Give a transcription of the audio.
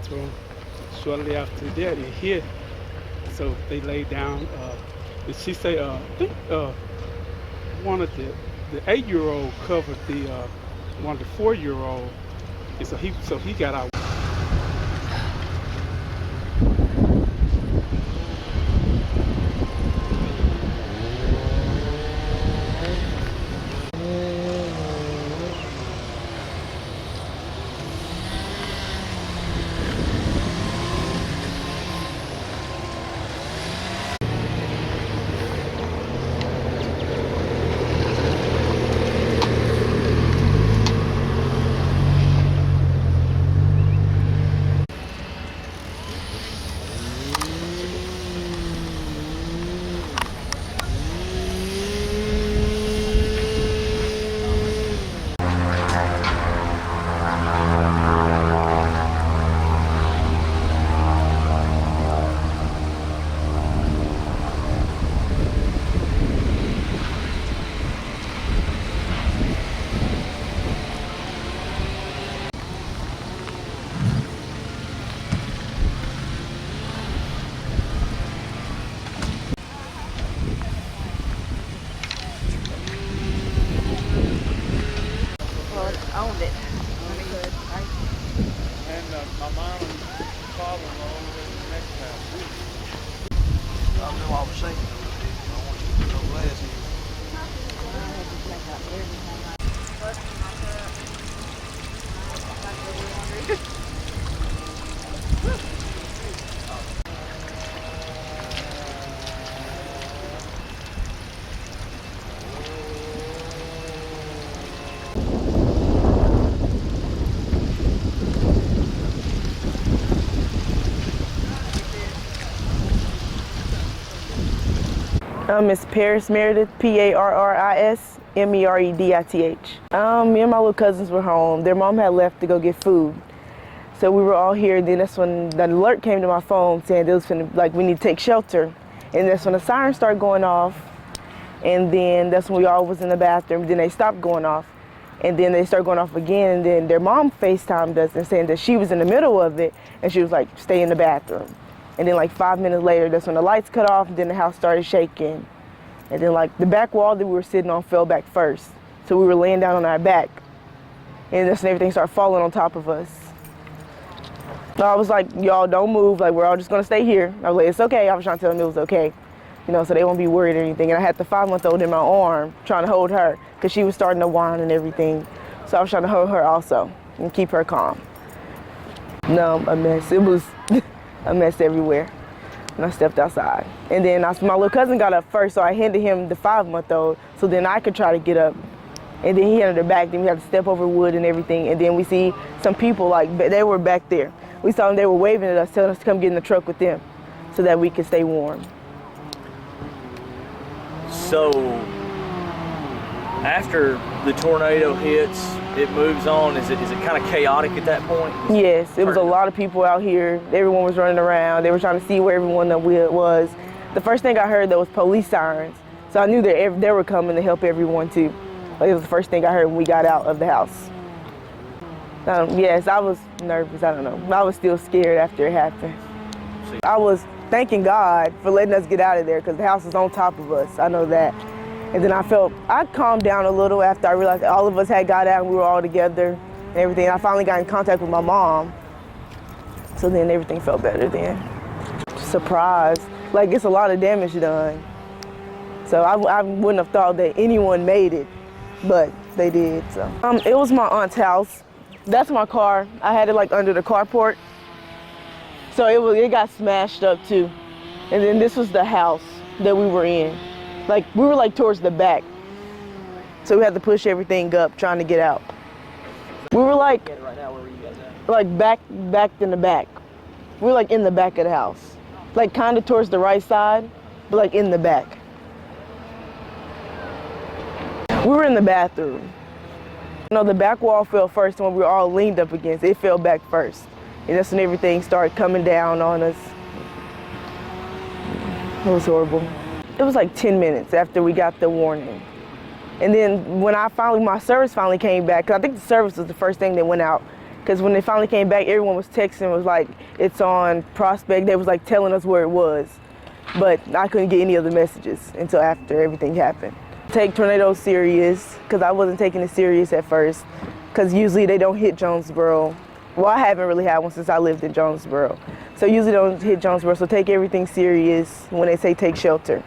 bathroom. Shortly after that, it hit. So they laid down. And she say, I think one of the 8-year-old covered the one of the 4-year-old, and so he got out. Owned it. And my mom and father were over in the next house. I know I was saying, I want you to put no glass in. It's Parris Meredith, Parris Meredith. Me and my little cousins were home. Their mom had left to go get food. So we were all here, and then that's when the alert came to my phone saying we need to take shelter. And that's when the sirens started going off. And then that's when we all was in the bathroom. Then they stopped going off. And then they started going off again. And then their mom FaceTimed us and saying that she was in the middle of it. And she was like, stay in the bathroom. And then like 5 minutes later, that's when the lights cut off, and then the house started shaking. And then like the back wall that we were sitting on fell back first. So we were laying down on our back. And that's when everything started falling on top of us. So I was like, y'all don't move, like we're all just gonna stay here. I was like, it's okay. I was trying to tell them it was okay. You know, so they won't be worried or anything. And I had the 5-month-old in my arm trying to hold her because she was starting to whine and everything. So I was trying to hold her also and keep her calm. No, a mess. It was a mess everywhere. And I stepped outside. And then my little cousin got up first, so I handed him the 5-month-old so then I could try to get up. And then he handed her back, then we had to step over wood and everything. And then we see some people, like, they were back there. We saw them, they were waving at us, telling us to come get in the truck with them so that we could stay warm. So, after the tornado hits, it moves on. Is it kind of chaotic at that point? Yes, it was a lot of people out here. Everyone was running around. They were trying to see where everyone was. The first thing I heard, there was police sirens. So I knew that they were coming to help everyone too. Like, it was the first thing I heard when we got out of the house. Yes, I was nervous, I don't know. I was still scared after it happened. I was thanking God for letting us get out of there because the house was on top of us, I know that. And then I calmed down a little after I realized that all of us had got out and we were all together and everything. I finally got in contact with my mom. So then everything felt better then. Surprised, like it's a lot of damage done. So I wouldn't have thought that anyone made it, but they did, so. It was my aunt's house. That's my car. I had it like under the carport. So it got smashed up too. And then this was the house that we were in. Like, we were like towards the back. So we had to push everything up, trying to get out. We were like, Right now, where were you guys at? like back in the back. We were like in the back of the house. Like kind of towards the right side, but like in the back. We were in the bathroom. You know, the back wall fell first when we were all leaned up against it. It fell back first. And that's when everything started coming down on us. It was horrible. It was like 10 minutes after we got the warning. And then when my service finally came back, 'cause I think the service was the first thing that went out, Because when they finally came back, everyone was texting, was like, it's on Prospect. They was like telling us where it was. But I couldn't get any of the messages until after everything happened. Take tornadoes serious, because I wasn't taking it serious at first, because usually they don't hit Jonesboro. Well, I haven't really had one since I lived in Jonesboro. So usually don't hit Jonesboro, so take everything serious when they say take shelter.